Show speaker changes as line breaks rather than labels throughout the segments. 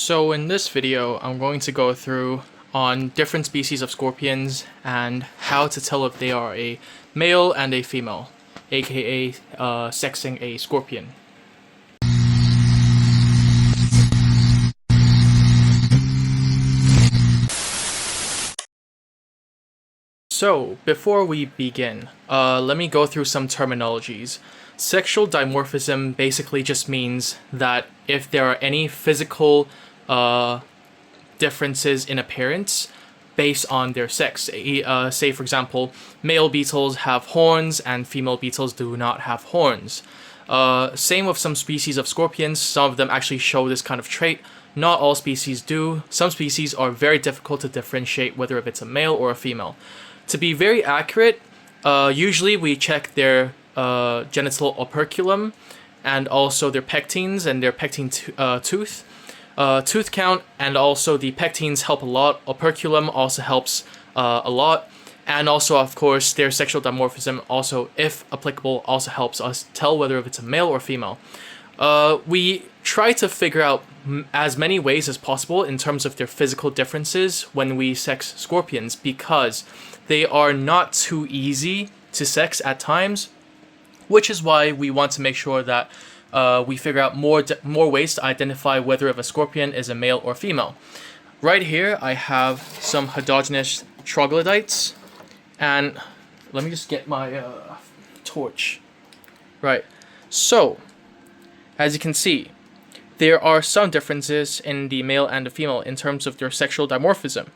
So in this video, I'm going to go through on different species of scorpions and how to tell if they are a male and a female, aka sexing a scorpion. So, before we begin, let me go through some terminologies. Sexual dimorphism basically just means that if there are any physical differences in appearance based on their sex. Say, for example, male beetles have horns and female beetles do not have horns. Same with some species of scorpions. Some of them actually show this kind of trait. Not all species do. Some species are very difficult to differentiate whether if it's a male or a female. To be very accurate, usually we check their genital operculum and also their pectines and their pectine tooth. Tooth count and also the pectines help a lot. Operculum also helps a lot. And also, of course, their sexual dimorphism also, if applicable, also helps us tell whether if it's a male or female. We try to figure out as many ways as possible in terms of their physical differences when we sex scorpions because they are not too easy to sex at times, which is why we want to make sure that we figure out more ways to identify whether if a scorpion is a male or female. Right here, I have some homogeneous troglodytes, and let me just get my torch. Right, so as you can see, there are some differences in the male and the female in terms of their sexual dimorphism.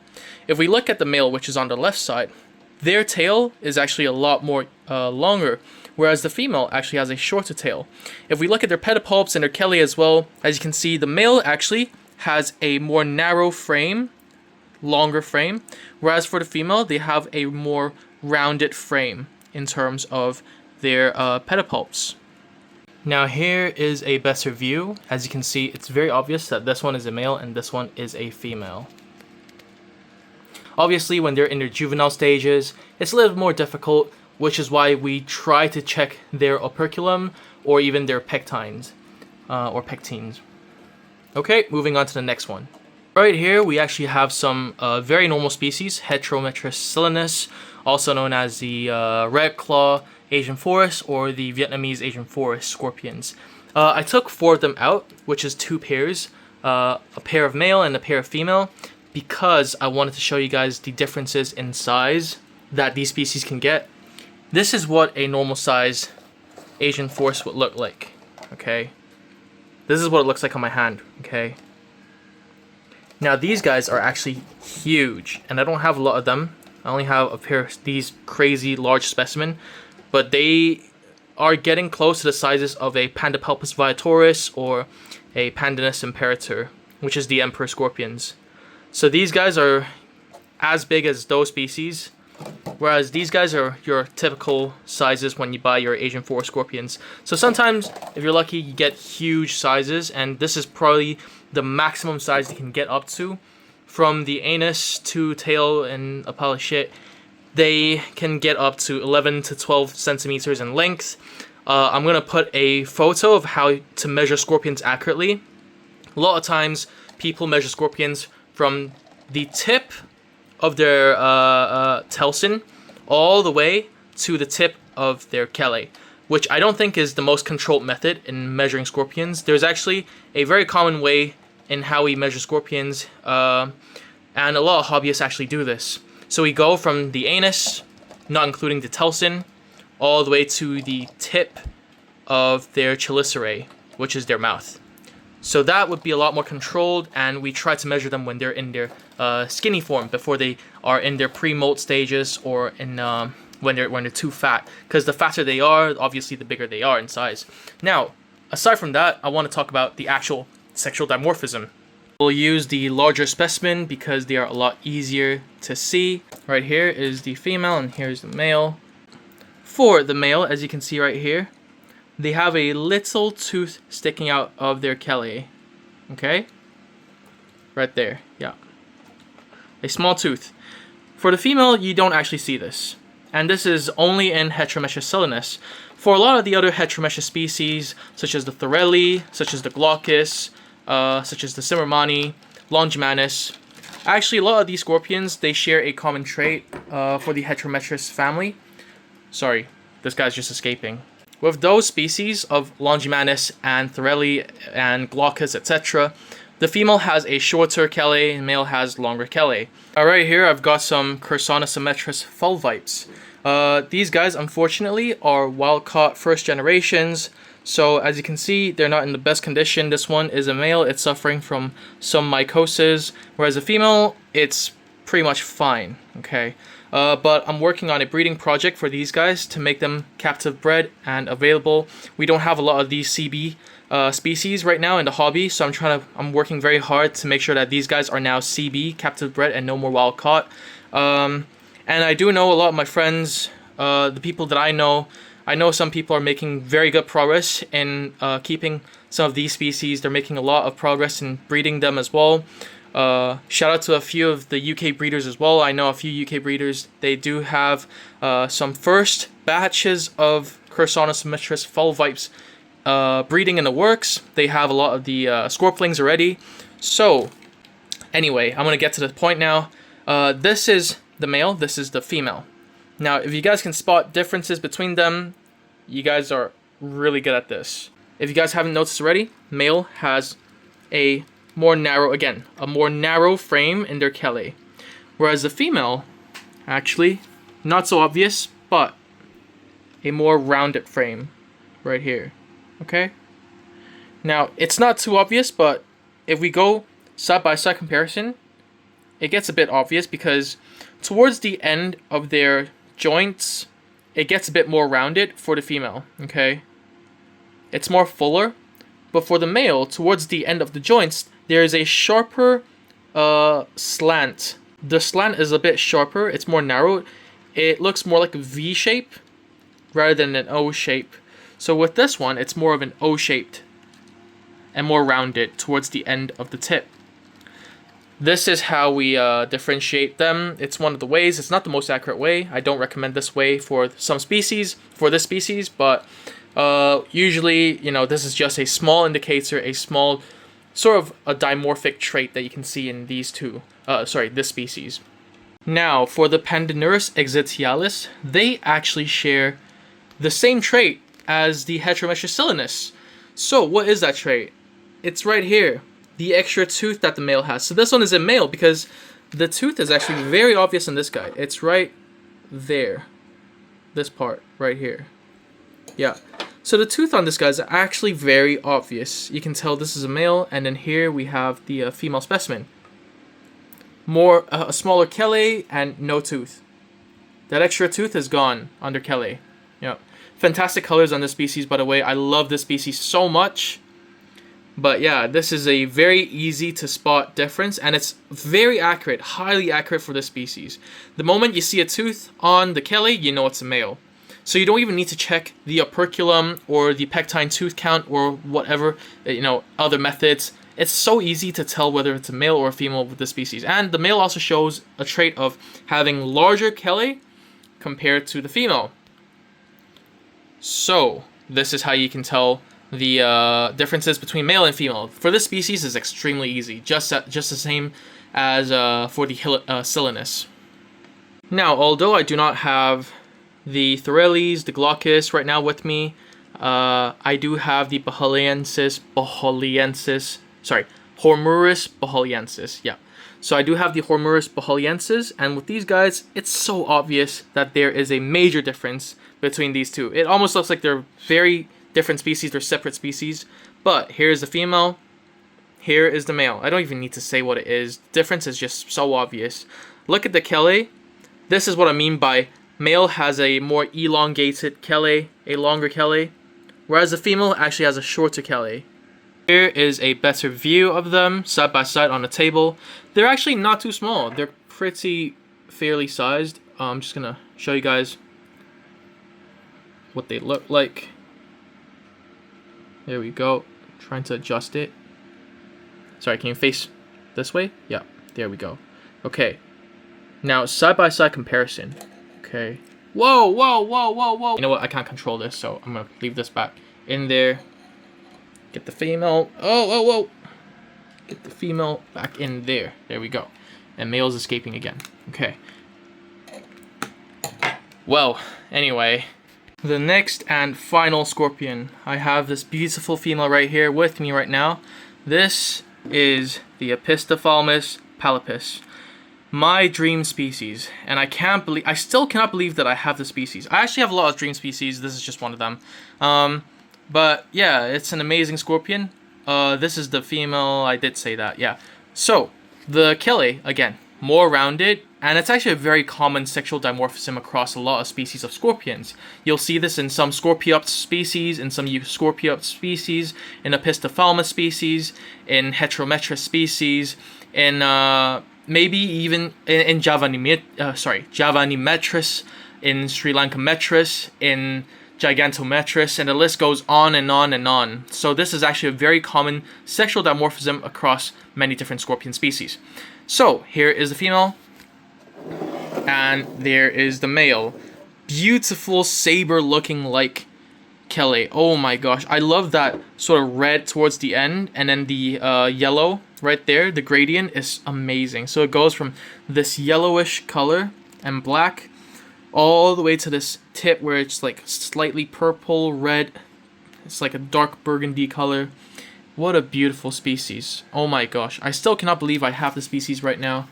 If we look at the male, which is on the left side, their tail is actually a lot more longer, whereas the female actually has a shorter tail. If we look at their pedipalps and their chelae as well, as you can see, the male actually has a more narrow frame, longer frame, whereas for the female, they have a more rounded frame in terms of their pedipalps. Now here is a better view. As you can see, it's very obvious that this one is a male and this one is a female. Obviously, when they're in their juvenile stages, it's a little more difficult, which is why we try to check their operculum or even their pectines or pectines. Okay, moving on to the next one. Right here, we actually have some very normal species, Heterometricillinus, also known as the red claw Asian forest or the Vietnamese Asian forest scorpions. I took 4 of them out, which is 2 pairs, a pair of male and a pair of female, because I wanted to show you guys the differences in size that these species can get. This is what a normal size Asian forest would look like, okay? This is what it looks like on my hand, okay? Now these guys are actually huge, and I don't have a lot of them. I only have a pair of these crazy large specimen, but they are getting close to the sizes of a Pandapelpus viatoris or a Pandanus imperator, which is the emperor scorpions. So these guys are as big as those species, whereas these guys are your typical sizes when you buy your Asian forest scorpions. So sometimes, if you're lucky, you get huge sizes, and this is probably the maximum size you can get up to. From the anus to tail and a pile of shit, they can get up to 11 to 12 centimeters in length. I'm going to put a photo of how to measure scorpions accurately. A lot of times, people measure scorpions from the tip of their telson all the way to the tip of their chelae, which I don't think is the most controlled method in measuring scorpions. There's actually a very common way in how we measure scorpions, and a lot of hobbyists actually do this. So we go from the anus, not including the telson, all the way to the tip of their chelicerae, which is their mouth. So that would be a lot more controlled, and we try to measure them when they're in their skinny form, before they are in their pre-molt stages or in when they're too fat. Because the fatter they are, obviously the bigger they are in size. Now, aside from that, I want to talk about the actual sexual dimorphism. We'll use the larger specimen because they are a lot easier to see. Right here is the female and here's the male. For the male, as you can see right here, they have a little tooth sticking out of their chelae. Okay? Right there, yeah. A small tooth. For the female, you don't actually see this. And this is only in Heterometricillinus. For a lot of the other Heterometra species, such as the Thorelli, such as the Glaucus, such as the Cimmermani, Longimanus. Actually, a lot of these scorpions, they share a common trait for the Heterometrus family. Sorry, this guy's just escaping. With those species of Longimanus and Thorelli and Glaucus, etc., the female has a shorter chelae and male has longer chelae. Alright, here I've got some Chersonosymetris fulvipes. These guys, unfortunately, are wild-caught first generations. So as you can see, they're not in the best condition. This one is a male, it's suffering from some mycosis, whereas a female, it's pretty much fine, okay? But I'm working on a breeding project for these guys to make them captive bred and available. We don't have a lot of these CB species right now in the hobby, so I'm working very hard to make sure that these guys are now CB, captive bred, and no more wild caught. And I do know a lot of my friends, the people that I know some people are making very good progress in keeping some of these species. They're making a lot of progress in breeding them as well. Shout out to a few of the UK breeders as well. I know a few UK breeders, they do have some first batches of Chersonosymetris fulvipes breeding in the works. They have a lot of the scorplings already. So, anyway, I'm going to get to the point now. This is the male, this is the female. Now, if you guys can spot differences between them, you guys are really good at this. If you guys haven't noticed already, male has a more narrow frame in their chelae. Whereas the female, actually, not so obvious, but a more rounded frame right here. Okay? Now, it's not too obvious, but if we go side-by-side comparison, it gets a bit obvious because towards the end of their joints, it gets a bit more rounded for the female, okay? It's more fuller, but for the male, towards the end of the joints, there is a sharper slant. The slant is a bit sharper, it's more narrow. It looks more like a V shape rather than an O shape. So with this one, it's more of an O shaped and more rounded towards the end of the tip. This is how we differentiate them. It's one of the ways. It's not the most accurate way. I don't recommend this way for some species, for this species, but usually, you know, this is just a small indicator, a small sort of a dimorphic trait that you can see in these two, this species. Now, for the Pandinurus exitialis, they actually share the same trait as the Heterometrus silenus. So, what is that trait? It's right here. The extra tooth that the male has. So this one is a male because the tooth is actually very obvious in this guy. It's right there. This part right here. Yeah. So the tooth on this guy is actually very obvious. You can tell this is a male, and then here we have the female specimen. More a smaller chelae and no tooth. That extra tooth is gone under chelae. Yeah. Fantastic colors on this species, by the way. I love this species so much. But yeah, this is a very easy to spot difference, and it's very accurate, highly accurate for this species. The moment you see a tooth on the chelae, you know it's a male. So you don't even need to check the operculum or the pectine tooth count or whatever, you know, other methods. It's so easy to tell whether it's a male or a female with this species. And the male also shows a trait of having larger chelae compared to the female. So this is how you can tell the differences between male and female. For this species is extremely easy, just the same as for the Silenus. Now, although I do not have the Thorellis, the Glaucus right now with me, I do have the Hormurus boholiensis, yeah. So I do have the Hormurus boholiensis, and with these guys, it's so obvious that there is a major difference between these two. It almost looks like they're very different species, they're separate species. But here's the female, here is the male. I don't even need to say what it is. The difference is just so obvious. Look at the chelae. This is what I mean by male has a more elongated chelae, a longer chelae, whereas the female actually has a shorter chelae. Here is a better view of them side by side on the table. They're actually not too small. They're pretty fairly sized. I'm just gonna show you guys what they look like. There we go. Trying to adjust it. Sorry, can you face this way? Yeah, there we go. Okay. Now, side-by-side comparison. Okay. Whoa, whoa, whoa, whoa, whoa. You know what? I can't control this, so I'm going to leave this back in there. Get the female. Oh, whoa, whoa. get the female back in there. There we go. And male's escaping again. Okay. Well, anyway, the next and final scorpion. I have this beautiful female right here with me right now. This is the Opistophalmus palipus, my dream species, and I still cannot believe that I have the species. I actually have a lot of dream species. This is just one of them. But yeah, it's an amazing scorpion. This is the female. I did say that. Yeah. So the chelae, again, more rounded, and it's actually a very common sexual dimorphism across a lot of species of scorpions. You'll see this in some Scorpiops species, in some Euscorpiops species, in Opistophalmus species, in Heterometrus species, in maybe even in Javanimetris, in Sri Lankametris, in Gigantometrus, and the list goes on and on and on. So this is actually a very common sexual dimorphism across many different scorpion species. So here is the female, and there is the male. Beautiful saber-looking like chelae. Oh my gosh, I love that sort of red towards the end, and then the yellow right there. The gradient is amazing. So it goes from this yellowish color and black all the way to this tip where it's like slightly purple red. It's like a dark burgundy color. What a beautiful species. Oh my gosh, I still cannot believe I have the species right now.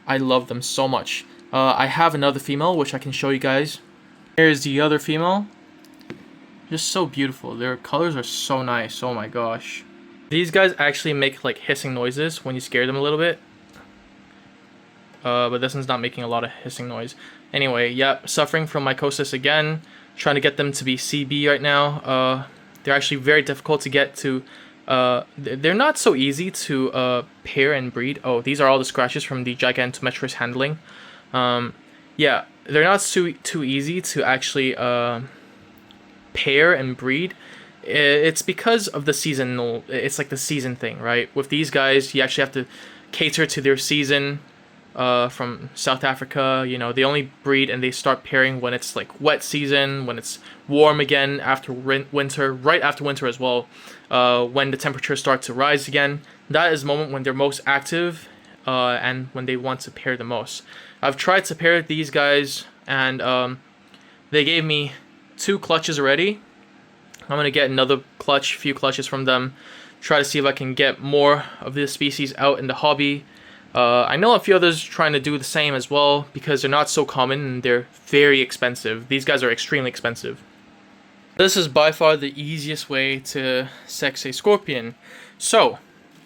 I love them so much. I have another female which I can show you guys. Here's the other female. Just so beautiful. Their colors are so nice. Oh my gosh. These guys actually make like hissing noises when you scare them a little bit. But this one's not making a lot of hissing noise. Anyway, yeah, suffering from mycosis again. Trying to get them to be CB right now. They're actually very difficult to get to. They're not so easy to pair and breed. Oh, these are all the scratches from the Gigantometrus handling. Yeah, they're not too easy to actually pair and breed. It's because of the seasonal. It's like the season thing, right? With these guys, you actually have to cater to their season. From South Africa, you know, they only breed and they start pairing when it's like wet season, when it's warm again after winter, right after winter as well, when the temperatures start to rise again. That is the moment when they're most active and when they want to pair the most. I've tried to pair these guys, and they gave me 2 clutches already. I'm going to get another few clutches from them, try to see if I can get more of this species out in the hobby. I know a few others trying to do the same as well, because they're not so common and they're very expensive. These guys are extremely expensive. This is by far the easiest way to sex a scorpion. So,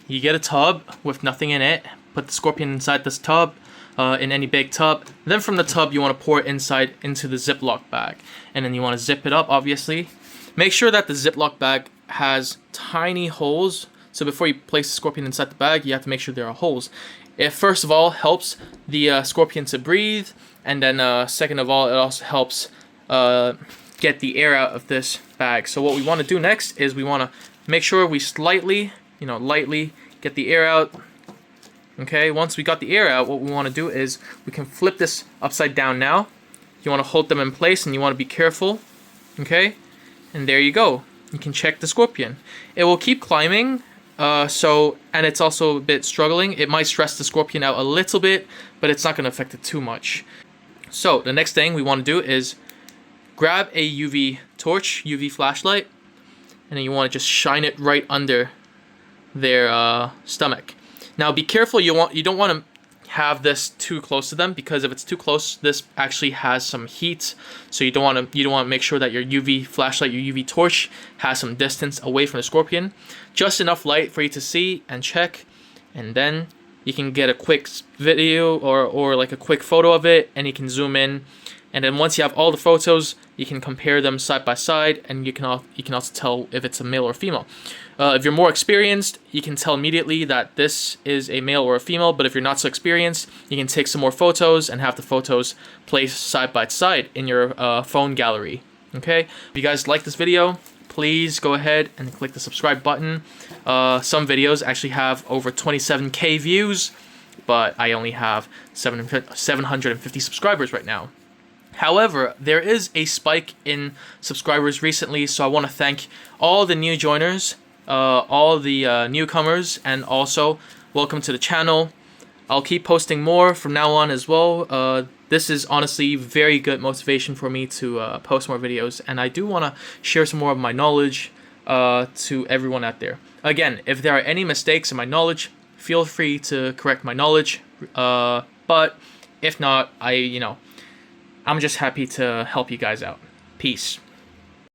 you get a tub with nothing in it, put the scorpion inside this tub, in any big tub. Then from the tub you want to pour it inside into the Ziploc bag. And then you want to zip it up, obviously. Make sure that the Ziploc bag has tiny holes. So before you place the scorpion inside the bag, you have to make sure there are holes. It first of all helps the scorpion to breathe, and then second of all, it also helps get the air out of this bag. So what we want to do next is we want to make sure we lightly get the air out. Okay, once we got the air out, what we want to do is we can flip this upside down now. You want to hold them in place, and you want to be careful. Okay, and there you go. You can check the scorpion. It will keep climbing. And it's also a bit struggling. It might stress the scorpion out a little bit, but it's not going to affect it too much. So the next thing we want to do is grab a UV torch, UV flashlight, and then you want to just shine it right under their stomach. Now be careful, you don't want to have this too close to them, because if it's too close, this actually has some heat. So you don't want to make sure that your UV flashlight, your UV torch, has some distance away from the scorpion, just enough light for you to see and check, and then you can get a quick video or like a quick photo of it, and you can zoom in, and then once you have all the photos, you can compare them side by side, and you can also tell if it's a male or female. If you're more experienced, you can tell immediately that this is a male or a female, but if you're not so experienced, you can take some more photos and have the photos placed side by side in your phone gallery. Okay? If you guys like this video, please go ahead and click the subscribe button. Some videos actually have over 27K views, but I only have 750 subscribers right now. However, there is a spike in subscribers recently, so I want to thank all the new joiners, all the newcomers, and also welcome to the channel. I'll keep posting more from now on as well. This is honestly very good motivation for me to post more videos, and I do want to share some more of my knowledge to everyone out there. Again, if there are any mistakes in my knowledge, feel free to correct my knowledge. But if not, I'm just happy to help you guys out. Peace.